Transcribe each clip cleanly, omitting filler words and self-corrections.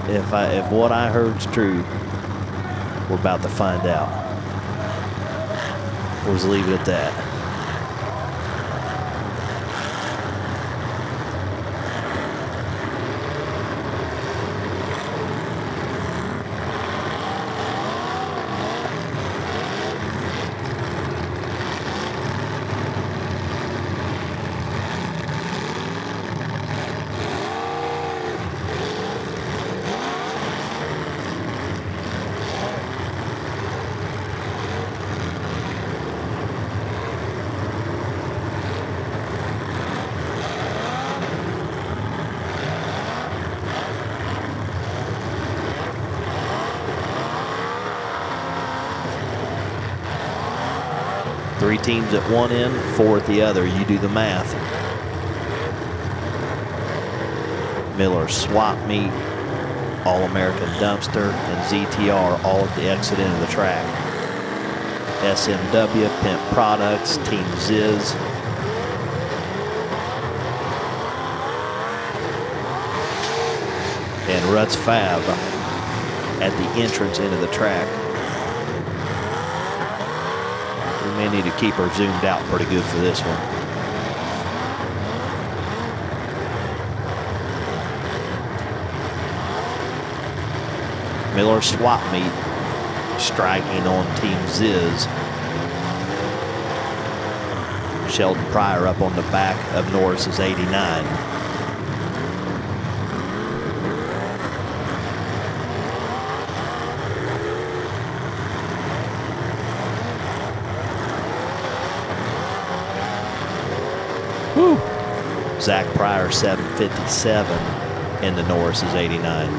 If what I heard's true, we're about to find out. We'll just leave it at that. Three teams at one end, four at the other. You do the math. Miller Swap Meet, All-American Dumpster, and ZTR all at the exit end of the track. SMW, Pimp Products, Team Ziz. And Ruts Fab at the entrance end of the track. We may need to keep her zoomed out pretty good for this one. Miller Swap Meet striking on Team Ziz. Sheldon Pryor up on the back of Norris's 89. Woo. Zach Pryor 757 into Norris's 89.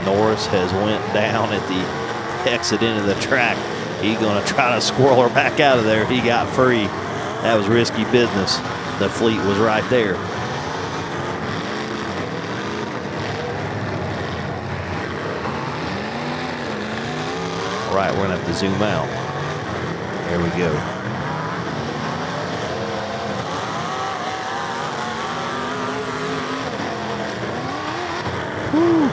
Norris has went down at the exit end of the track. He's going to try to squirrel her back out of there. He got free. That was risky business. The fleet was right there. All right, we're going to have to zoom out. There we go. Woo.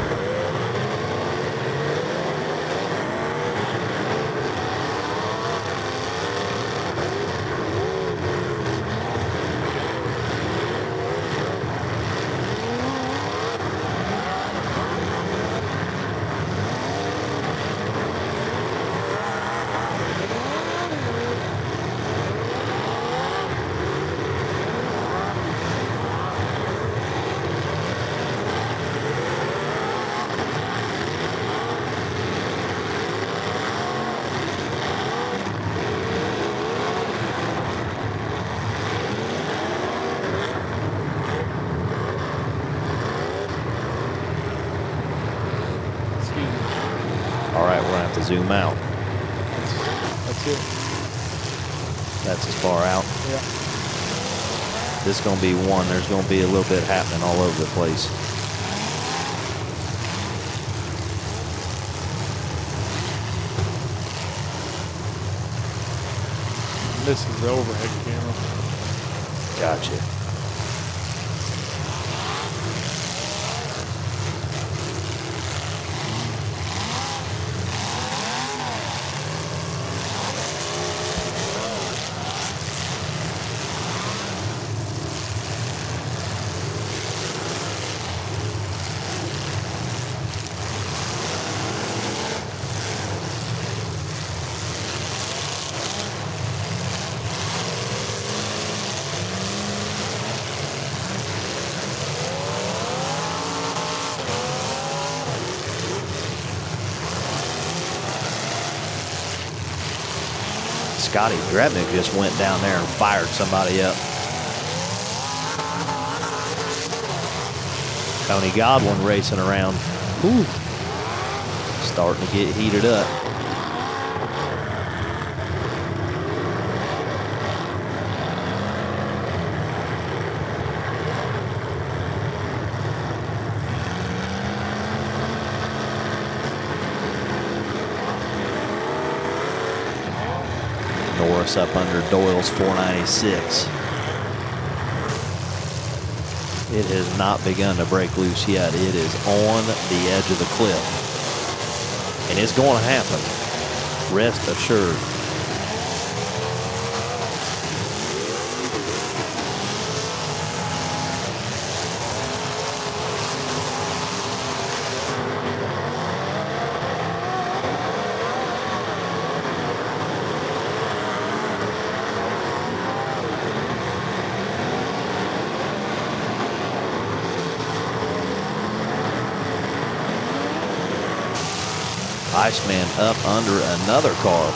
All right, we're gonna have to zoom out. That's it. That's as far out. Yeah. This is gonna be one. There's gonna be a little bit happening all over the place. This is the overhead camera. Gotcha. Scotty Drebnick just went down there and fired somebody up. Tony Godwin racing around. Ooh. Starting to get heated up. Norris up under Doyle's 496. It has not begun to break loose yet. It is on the edge of the cliff. And it's going to happen. Rest assured. Iceman up under another car.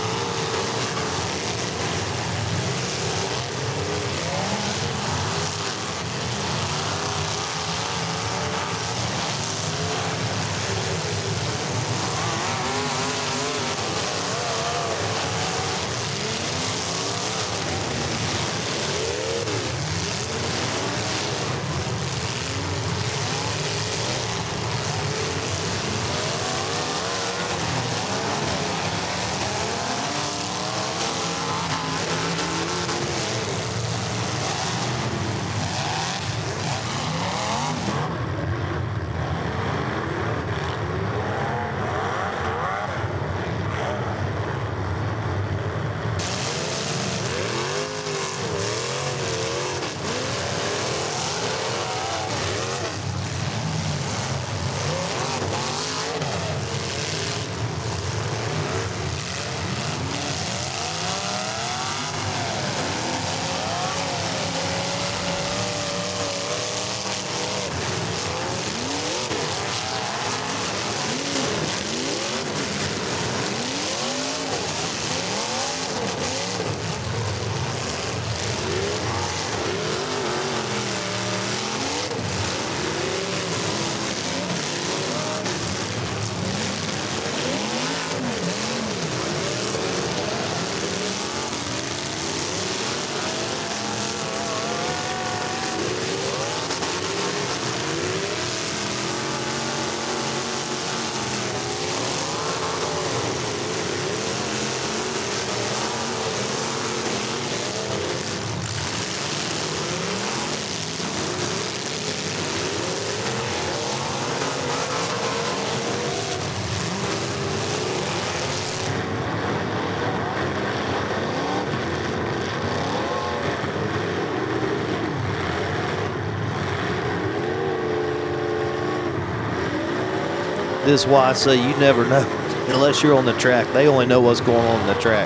This is why I say you never know unless you're on the track. They only know what's going on the track.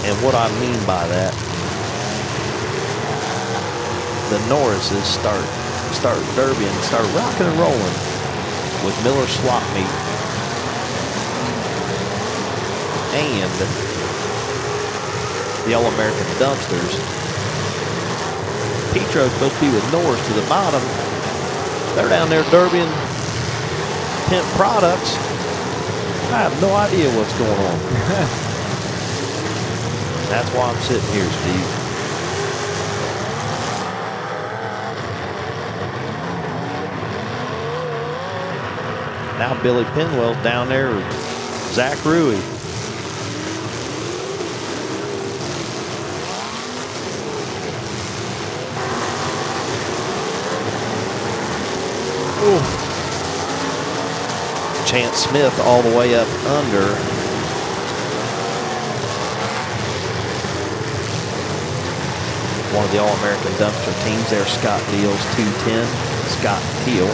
And what I mean by that, the Norrises start derbying, start rocking and rolling with Miller Swap Meet and the All-American Dumpsters. Petro's supposed to be with Norris to the bottom. They're down there derbying Pimp Products. I have no idea what's going on. That's why I'm sitting here, Steve. Now Billy Penwell's down there with Zach Rui. Chance Smith all the way up under. One of the All-American Dumpster teams there, Scott Deal's 210. Scott Teal.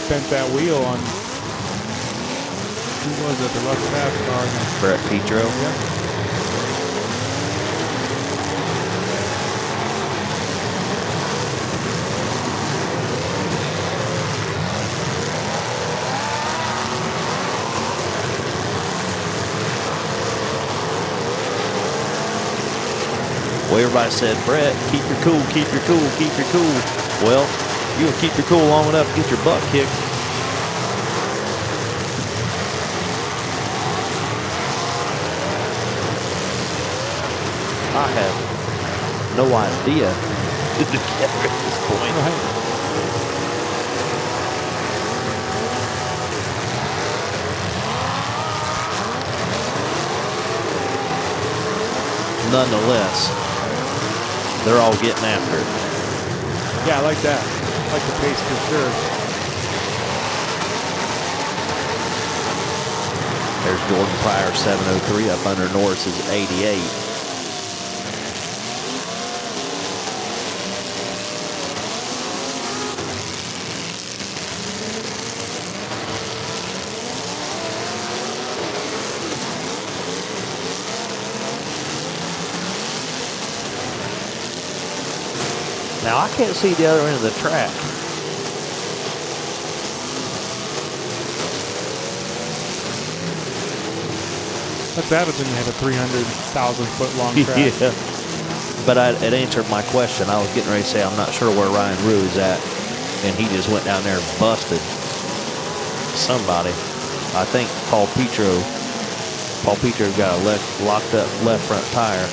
Spent that wheel on, who was it, the rough path car again? Brett Petro. Yeah. Well, everybody said, Brett, keep your cool, keep your cool, keep your cool. Well, you'll keep your cool long enough to get your butt kicked. I have no idea who together at this point. Right. Nonetheless, they're all getting after it. Yeah, I like that. I like the pace for sure. There's Jordan Pryor, 703, up under Norris's 88. Now, I can't see the other end of the track. That's better than you had a 300,000 foot long track. Yeah. But it answered my question. I was getting ready to say I'm not sure where Ryan Rue's at, and he just went down there and busted somebody. I think Paul Petro got a locked up left front tire.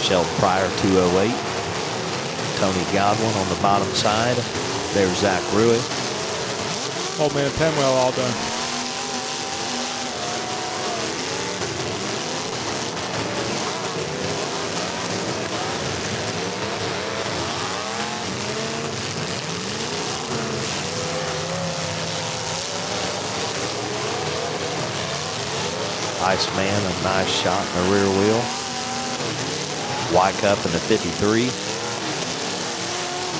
Sheldon Pryor, 208. Tony Godwin on the bottom side. There's Zach Rui. Old man Penwell all done. Iceman, a nice shot in the rear wheel. Wycuff in the 53.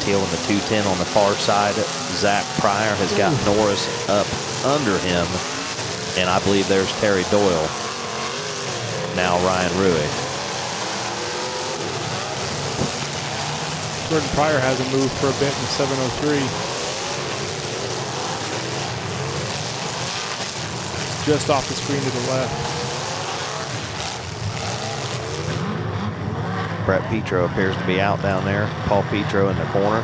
Teal in the 210 on the far side. Zach Pryor has got Norris up under him. And I believe there's Terry Doyle. Now Ryan Rui. Jordan Pryor hasn't moved for a bit in the 703. Just off the screen to the left. Brett Petro appears to be out down there. Paul Petro in the corner.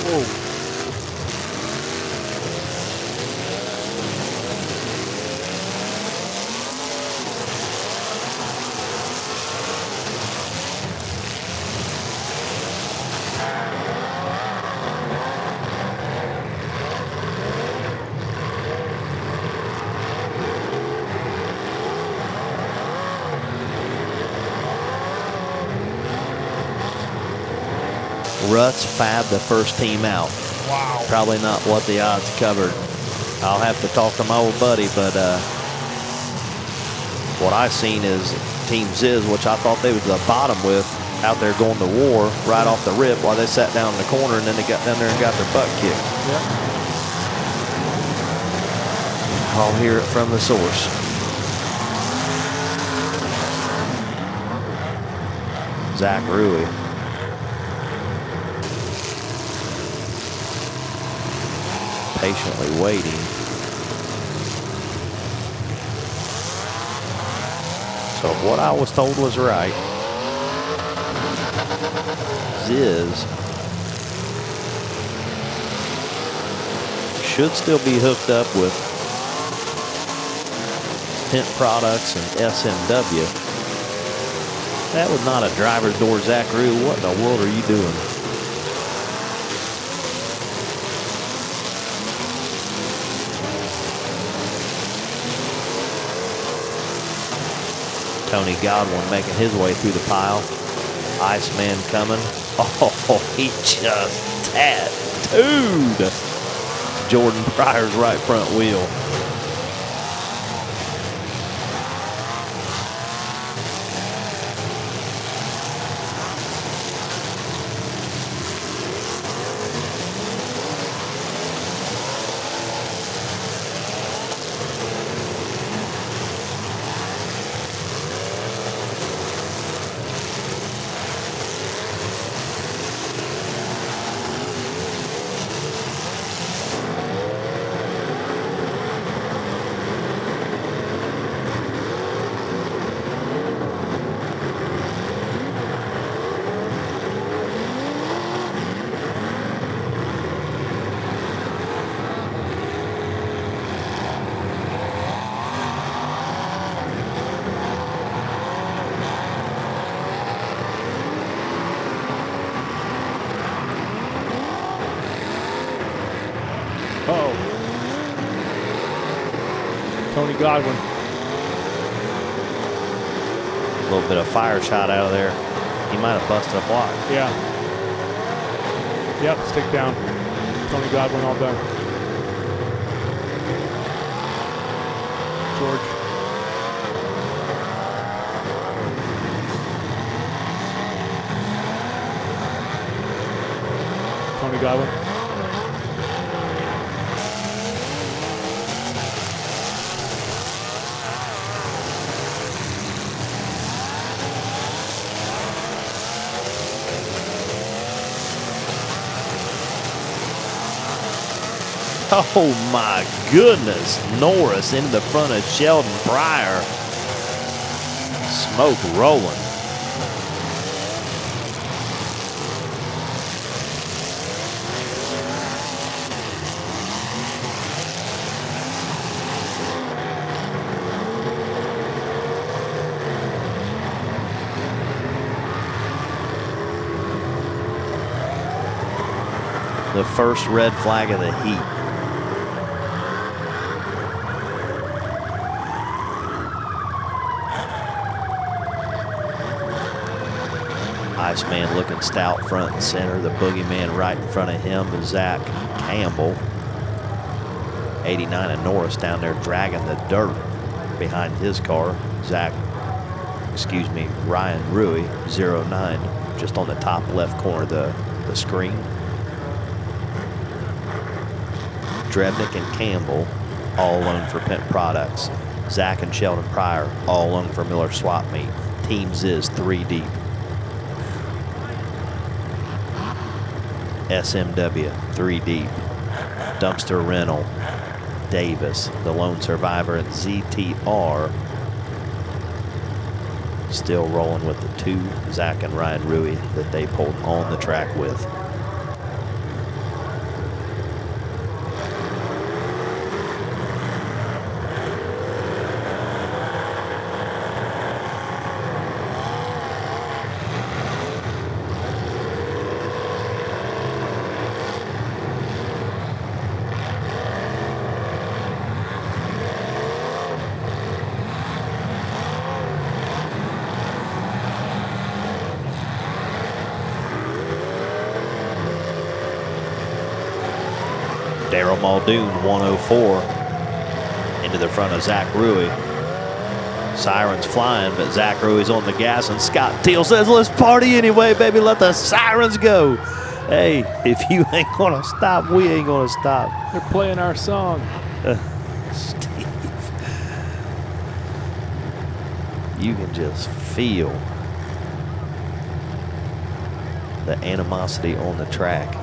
Whoa. Ruts Fab, the first team out. Wow. Probably not what the odds covered. I'll have to talk to my old buddy, but what I seen is Team Ziz, which I thought they was the bottom with, out there going to war right off the rip while they sat down in the corner, and then they got down there and got their butt kicked. Yep. I'll hear it from the source. Zach Rui. Patiently waiting. So if what I was told was right, Ziz should still be hooked up with Tent Products and SMW. That was not a driver's door, Zach Rui. What in the world are you doing? Tony Godwin making his way through the pile. Iceman coming. Oh, he just tattooed Jordan Pryor's right front wheel. Godwin. A little bit of fire shot out of there. He might have busted a block. Yeah. Yep, stick down. Tony Godwin all done. George. Tony Godwin. Oh my goodness. Norris into the front of Sheldon Pryor. Smoke rolling. The first red flag of the heat. Iceman looking stout front and center. The boogeyman right in front of him is Zach Campbell. 89 and Norris down there dragging the dirt behind his car. Ryan Rui, 09, just on the top left corner of the screen. Drebnick and Campbell all alone for Pent Products. Zach and Sheldon Pryor all alone for Miller Swap Meet. Teams is 3 deep. SMW, 3 deep. Dumpster Rental, Davis, the lone survivor at ZTR, still rolling with the 2, Zach and Ryan Rui, that they pulled on the track with. Daryl Muldoon, 104, into the front of Zach Rui. Sirens flying, but Zach Rui's on the gas, and Scott Teal says, let's party anyway, baby, let the sirens go. Hey, if you ain't gonna stop, we ain't gonna stop. They're playing our song. Steve, you can just feel the animosity on the track.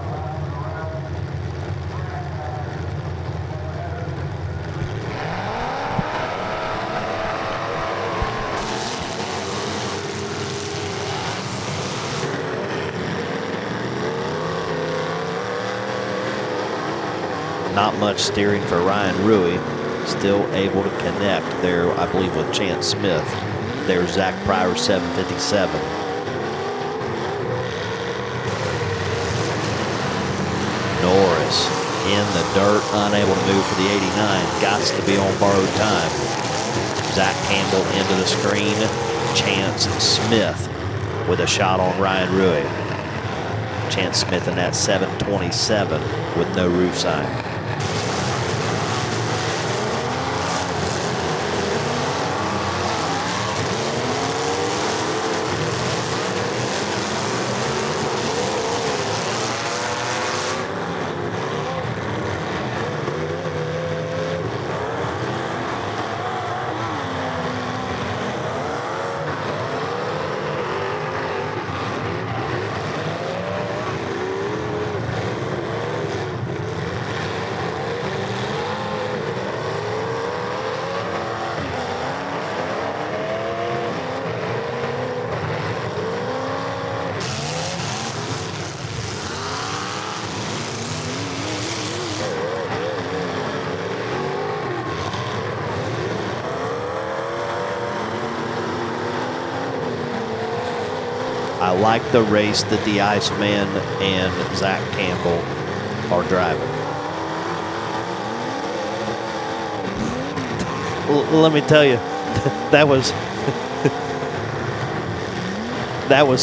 Not much steering for Ryan Rui. Still able to connect there, I believe, with Chance Smith. There's Zach Pryor, 757. Norris in the dirt, unable to move for the 89. Gots to be on borrowed time. Zach Campbell into the screen. Chance Smith with a shot on Ryan Rui. Chance Smith in that 727 with no roof sign. I like the race that the Iceman and Zach Campbell are driving. let me tell you, that was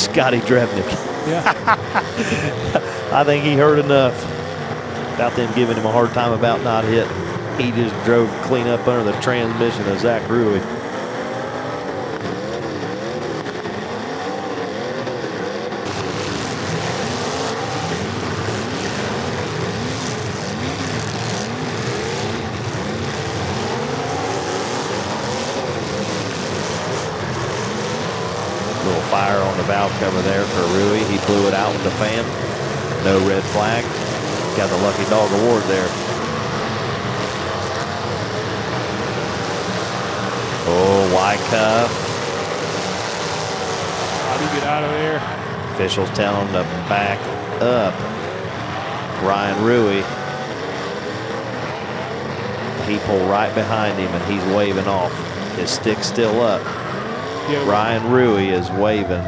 Scotty Drevnick. Yeah. I think he heard enough about them giving him a hard time about not hitting. He just drove clean up under the transmission of Zach Ruey. Little fire on the valve cover there for Ruey. He blew it out with the fan. No red flag. Got the lucky dog award there. Oh, Wycuff. How do you get out of there? Officials telling him to back up. Ryan Ruey. He pulled right behind him and he's waving off. His stick's still up. Yeah, Ryan Ruey is waving.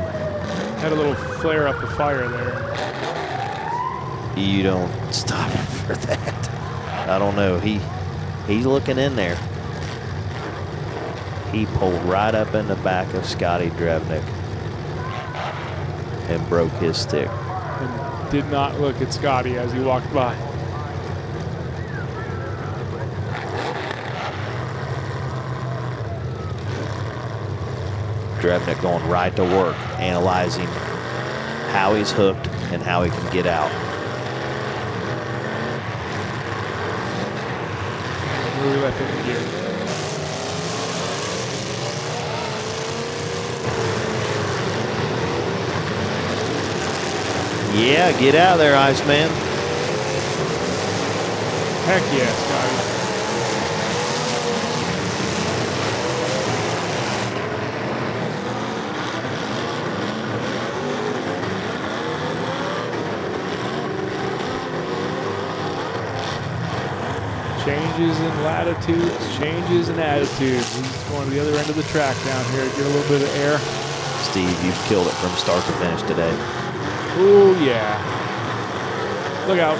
had a little flare up of fire there. You don't stop for that. I don't know. He's looking in there. He pulled right up in the back of Scotty Drevnick and broke his stick. And did not look at Scotty as he walked by. Drevnick going right to work, analyzing how he's hooked and how he can get out. Really left it in gear. Yeah, get out of there, Iceman. Heck yeah, Scotty. Changes in latitudes, changes in attitudes. He's going to the other end of the track down here to get a little bit of air. Steve, you've killed it from start to finish today. Oh yeah. Look out.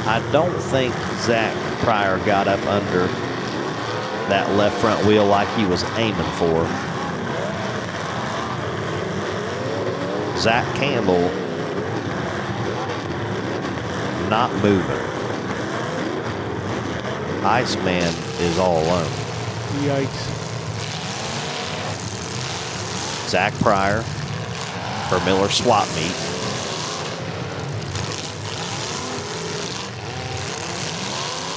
I don't think Zach Pryor got up under that left front wheel like he was aiming for. Zach Campbell not moving. Iceman is all alone. Yikes. Zach Pryor for Miller Swap Meet.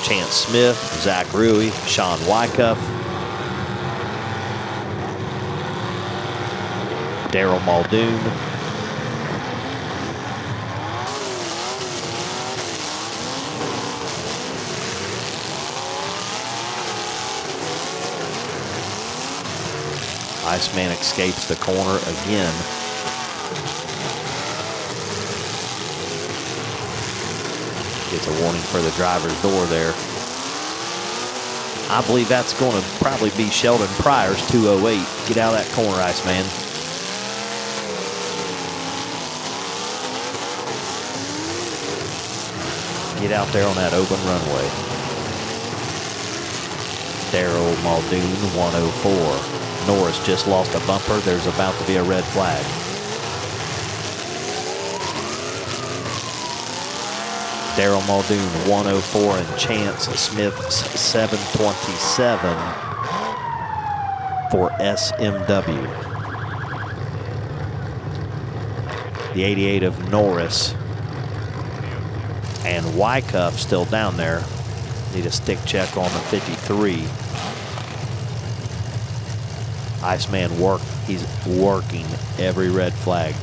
Chance Smith, Zach Ruey, Sean Wycuff, Daryl Muldoon, Iceman escapes the corner again. Gets a warning for the driver's door there. I believe that's going to probably be Sheldon Pryor's 208. Get out of that corner, Iceman. Get out there on that open runway. Daryl Muldoon, 104. Norris just lost a bumper. There's about to be a red flag. Daryl Muldoon, 104, and Chance Smith, 727 for SMW. The 88 of Norris and Wycuff still down there. Need a stick check on the 53. Iceman he's working every red flag.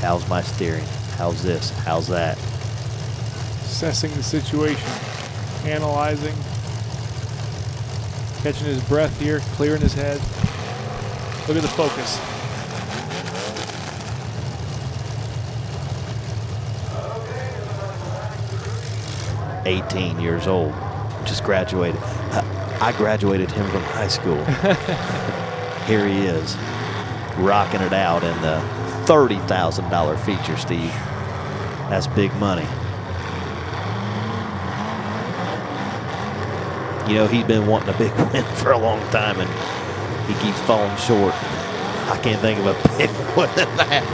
How's my steering? How's this? How's that? Assessing the situation, analyzing, catching his breath here, clearing his head. Look at the focus. "18 years old, just graduated. I graduated him from high school." Here he is, rocking it out in the $30,000 feature, Steve. That's big money. You know, he's been wanting a big win for a long time, and he keeps falling short. I can't think of a big one than that.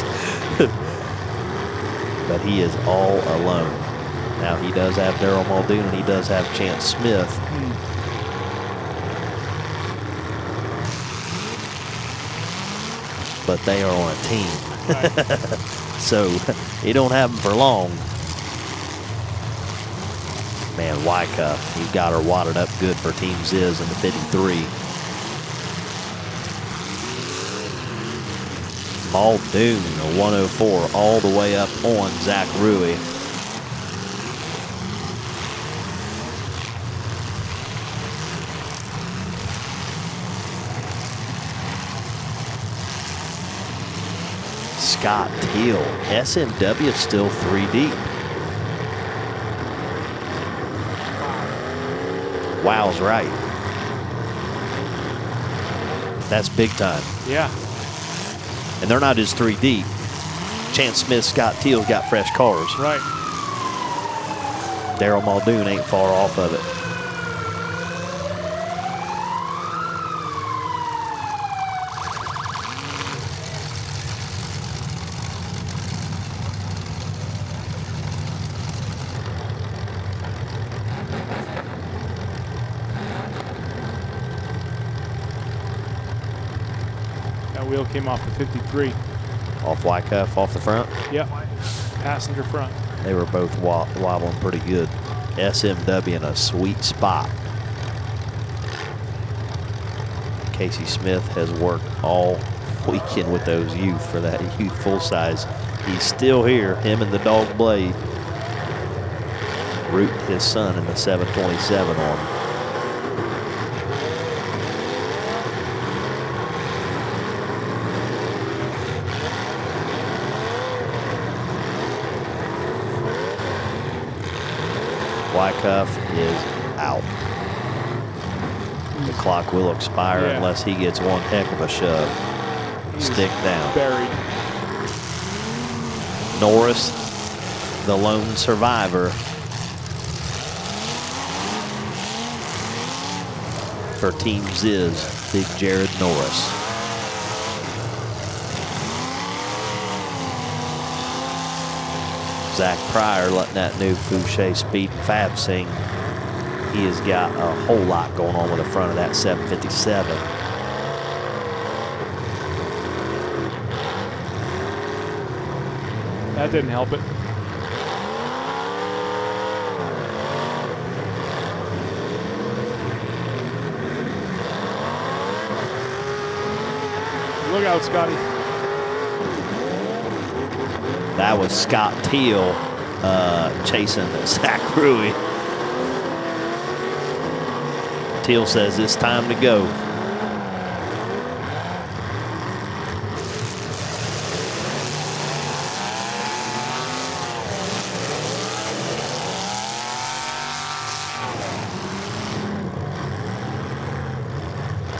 But he is all alone. Now, he does have Daryl Muldoon, and he does have Chance Smith. But they are on a team. Right. So he don't have them for long. Man, Wycuff, he got her wadded up good for Team Ziz in the 53. Muldoon, a 104, all the way up on Zach Rui. Scott Teal, SMW still 3 deep. Wow's right. That's big time. Yeah. And they're not just 3 deep. Chance Smith, Scott Teal's got fresh cars. Right. Daryl Muldoon ain't far off of it. That wheel came off the 53. Off Wycuff, off the front. Yep. Passenger front. They were both wobbling pretty good. SMW in a sweet spot. Casey Smith has worked all weekend with those youth for that youth full size. He's still here, him and the dog Blade. Rooting his son in the 727 on. Wycuff is out. The clock will expire unless he gets one heck of a shove. Stick down. Buried. Norris, the lone survivor. For Team Ziz, Big Jared Norris. Zach Pryor letting that new Fouché Speed and Fab sing. He has got a whole lot going on with the front of that 757. That didn't help it. Look out, Scotty. That was Scott Teal chasing Zach Rui. Teal says it's time to go.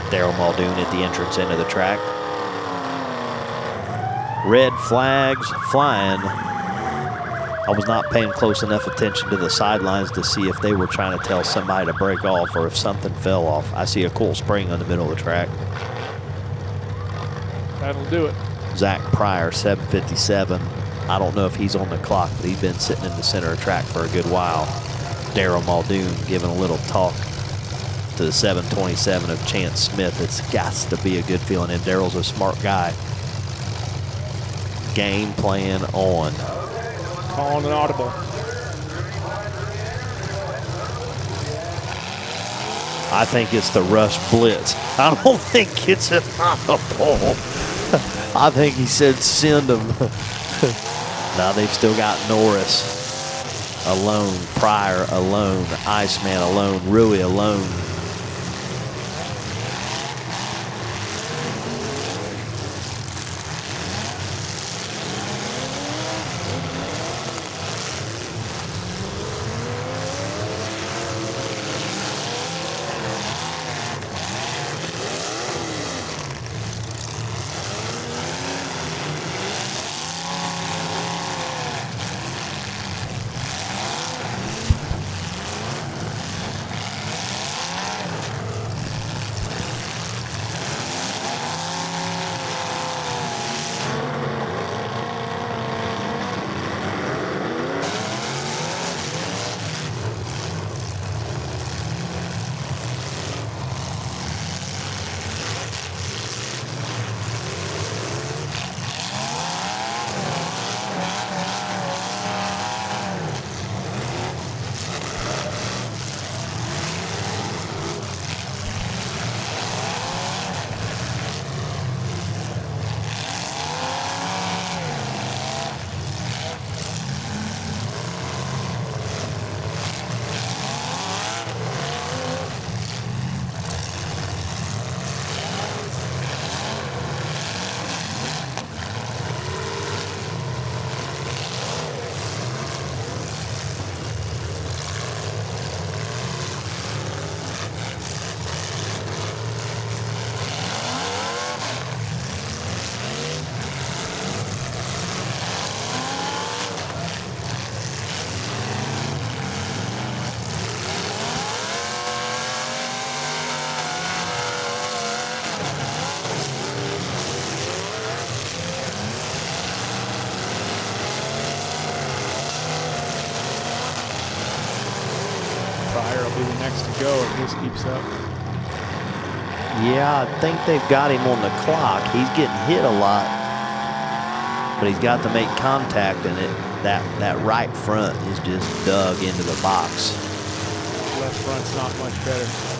Daryl Muldoon at the entrance into the track. Red flags flying. I was not paying close enough attention to the sidelines to see if they were trying to tell somebody to break off or if something fell off. I see a cool spring on the middle of the track. That'll do it. Zach Pryor, 757. I don't know if he's on the clock, but he's been sitting in the center of the track for a good while. Daryl Muldoon giving a little talk to the 727 of Chance Smith. It's got to be a good feeling, and Daryl's a smart guy. Game plan on. Calling an audible. I think it's the rush blitz. I don't think it's an audible. I think he said send him. Now they've still got Norris alone, Pryor alone, Iceman alone, Rui alone. minutes to go if this keeps up. Yeah, I think they've got him on the clock. He's getting hit a lot, but he's got to make contact, and that right front is just dug into the box. Left front's not much better.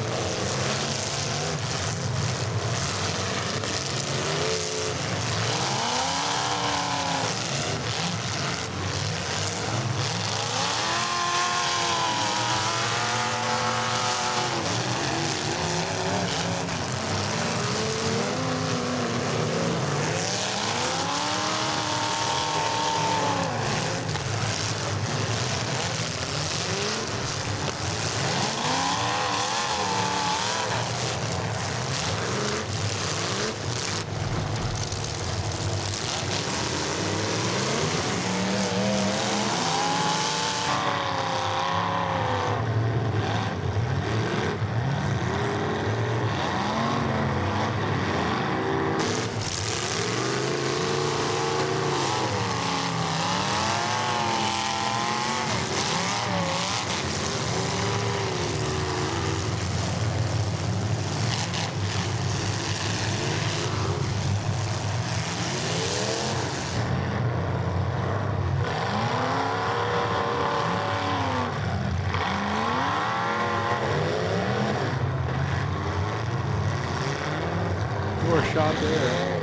Poor shot there.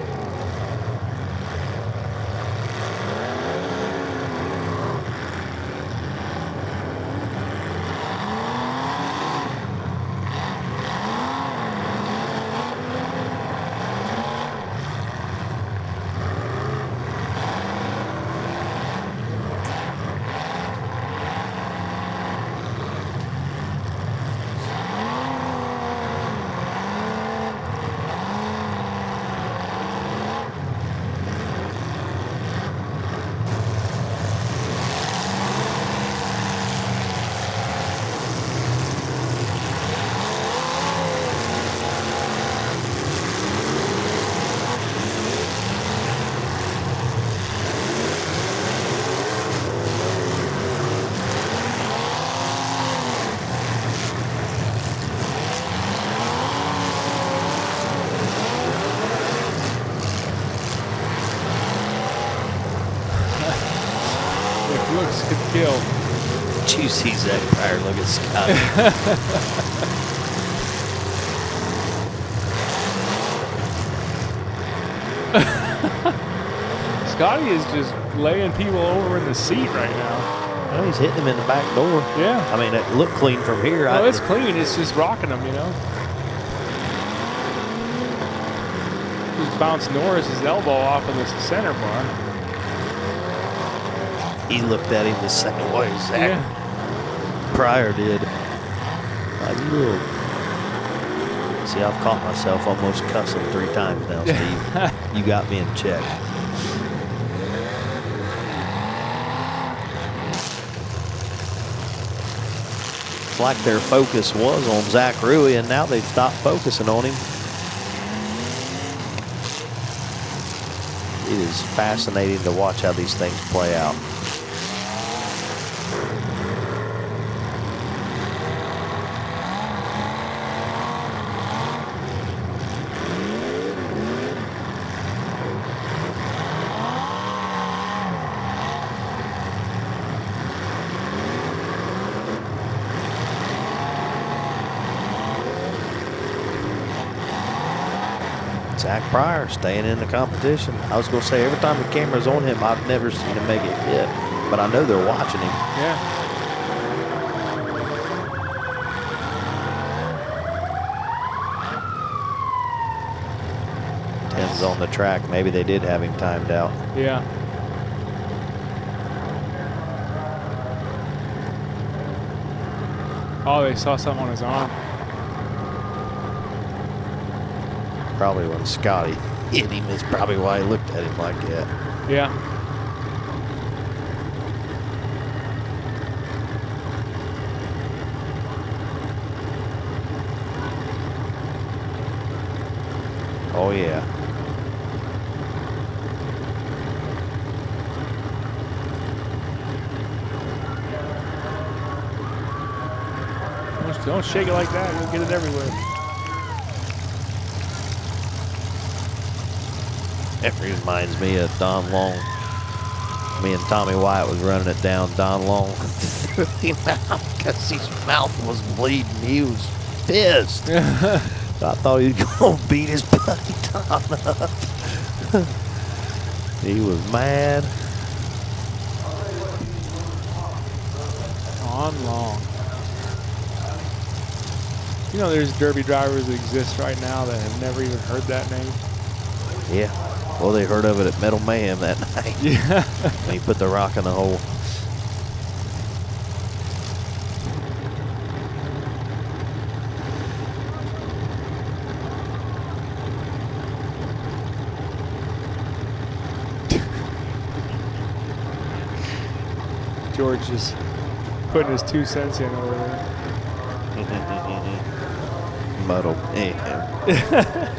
Looks could kill. Did you see Zach Pryor look at Scotty? Scotty is just laying people over in the seat right now. Well, he's hitting him in the back door. Yeah. I mean, it looked clean from here. No, it's clean. It's just rocking him, you know. Just bounced Norris's elbow off of the center bar. He looked at him the same way Zach Pryor did. Like, look. See, I've caught myself almost cussing 3 times now, Steve. You got me in check. It's like their focus was on Zach Rui, and now they've stopped focusing on him. It is fascinating to watch how these things play out. Zach Pryor staying in the competition. I was going to say, every time the camera's on him, I've never seen him make it hit, but I know they're watching him. Yeah. Tens on the track. Maybe they did have him timed out. Yeah. Oh, they saw something on his arm. Probably when Scotty hit him is probably why he looked at him like that. Yeah. Oh, yeah. How much Don't shake it like that. You'll get it everywhere. It reminds me of Don Long. Me and Tommy Wyatt was running it down Don Long through the mouth because his mouth was bleeding. He was pissed. I thought he was going to beat his buddy Don up. He was mad. On Long. You know, there's Derby drivers that exist right now that have never even heard that name. Yeah. Well, they heard of it at Metal Mayhem that night. Yeah. When he put the rock in the hole. George just putting his 2 cents in over there. Muddled. Yeah.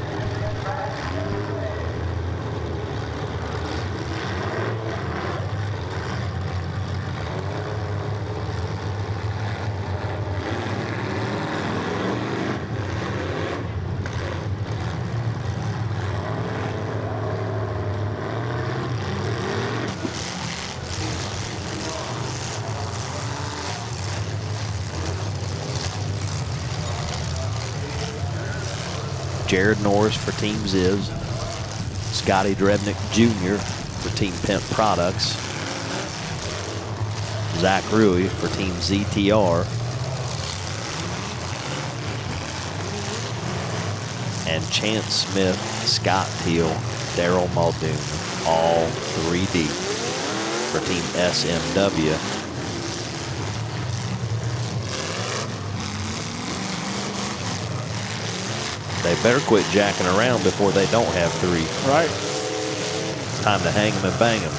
Jared Norris for Team Ziz. Scotty Drebnick Jr. for Team Pimp Products. Zach Rui for Team ZTR. And Chance Smith, Scott Teal, Daryl Muldoon, all 3D for Team SMW. They better quit jacking around before they don't have 3. Right. It's time to hang them and bang them.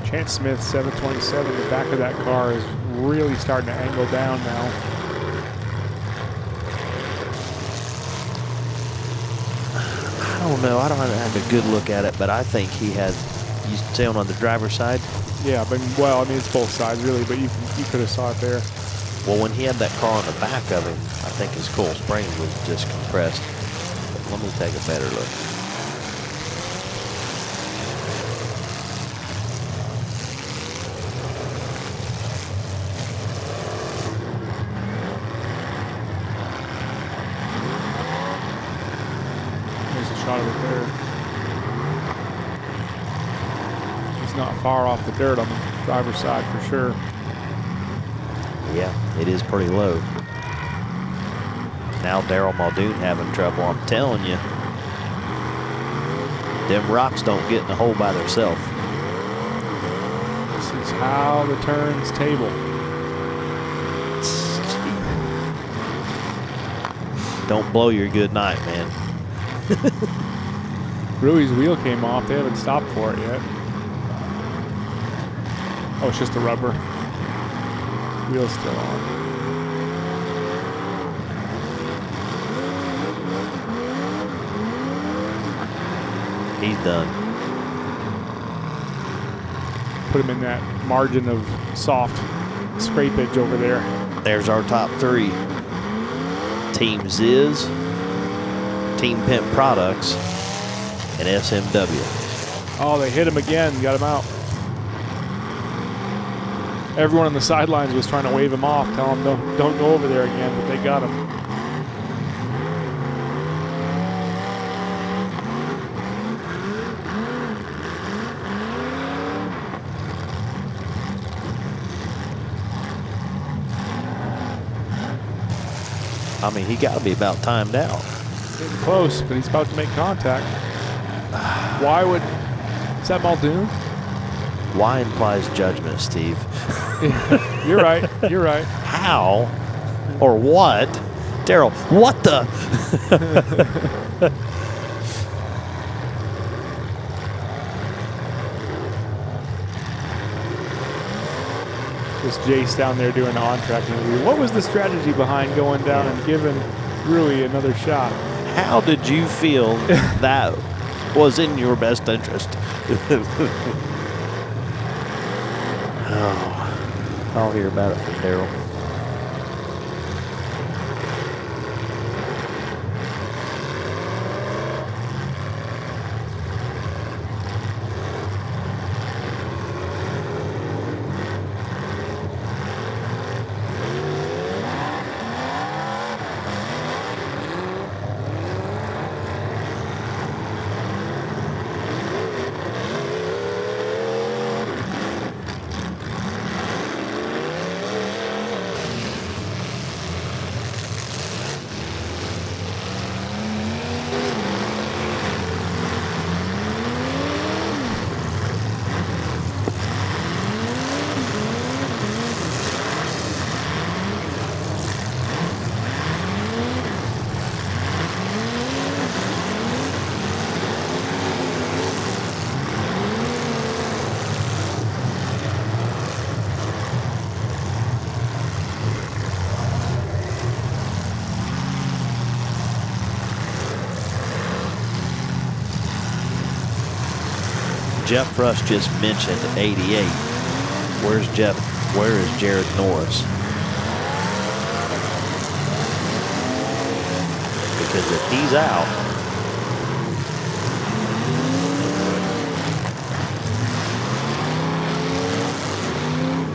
Chance Smith, 727. The back of that car is really starting to angle down now. I don't know. I don't have a good look at it, but I think he has. You saying on the driver's side? Yeah, but well, I mean it's both sides really, but you could have saw it there. Well, when he had that car on the back of him, I think his coil spring was just compressed. But let me take a better look. Shot of it there. It's not far off the dirt on the driver's side for sure. Yeah, it is pretty low. Now Daryl Muldoon having trouble. I'm telling you, them rocks don't get in the hole by themselves. This is how the turns table. Don't blow your good night, man. Rui's wheel came off. They haven't stopped for it yet. Oh, it's just the rubber. Wheel's still on. He's done. Put him in that margin of soft scrapage over there. There's our top 3. Team Ziz, Team Pimp Products, and SMW. Oh, they hit him again. Got him out. Everyone on the sidelines was trying to wave him off, tell him don't go over there again, but they got him. I mean, he got to be about timed out. Getting close, but he's about to make contact. Why would... Is that Muldoon? Why implies judgment, Steve? You're right. You're right. How or what? Daryl, what the? This Jace down there doing the on-track interview. What was the strategy behind going down and giving Rui another shot? How did you feel that was in your best interest? Oh, I'll hear about it from Daryl. Jeff Rush just mentioned 88. Where's Jeff? Where is Jared Norris? Because if he's out,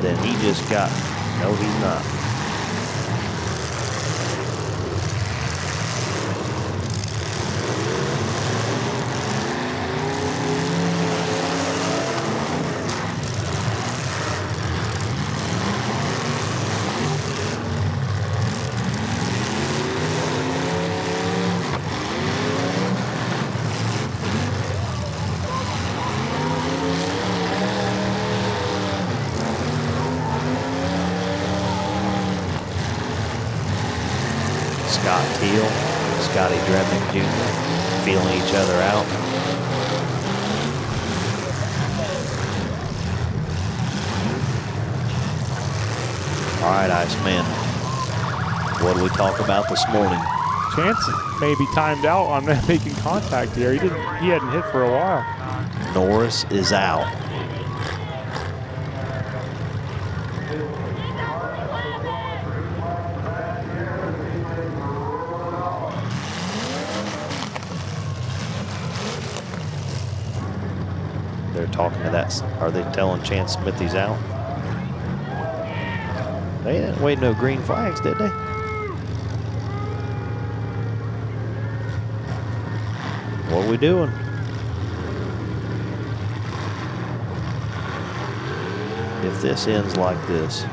then he just got, no, he's not. Scott Teal, Scotty Drebnick Jr. feeling each other out. All right, Iceman. What did we talk about this morning? Chance may be timed out on making contact here. He hadn't hit for a while. Norris is out. They're talking to that. Are they telling Chance Smith he's out? They didn't wave no green flags, did they? What are we doing? If this ends like this,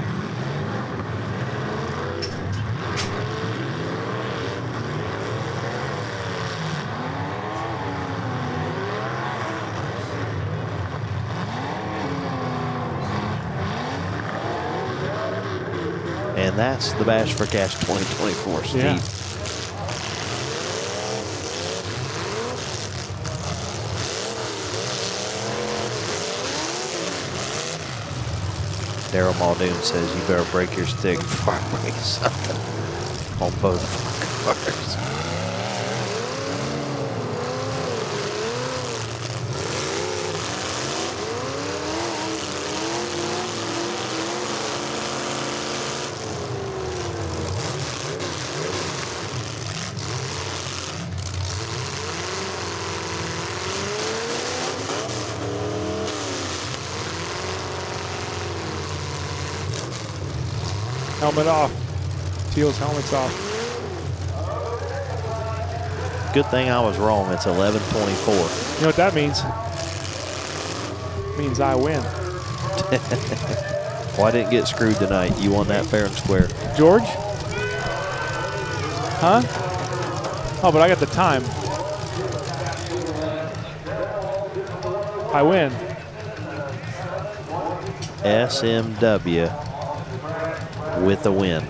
and that's the Bash for Cash 2024, Steve. Yeah. Daryl Muldoon says you better break your stick before I break something on both cars. Helmet off. Teal's helmet's off. Good thing I was wrong. It's 11:24. You know what that means? It means I win. Well, I didn't get screwed tonight. You won that fair and square. George? Huh? Oh, but I got the time. I win. SMW with a win.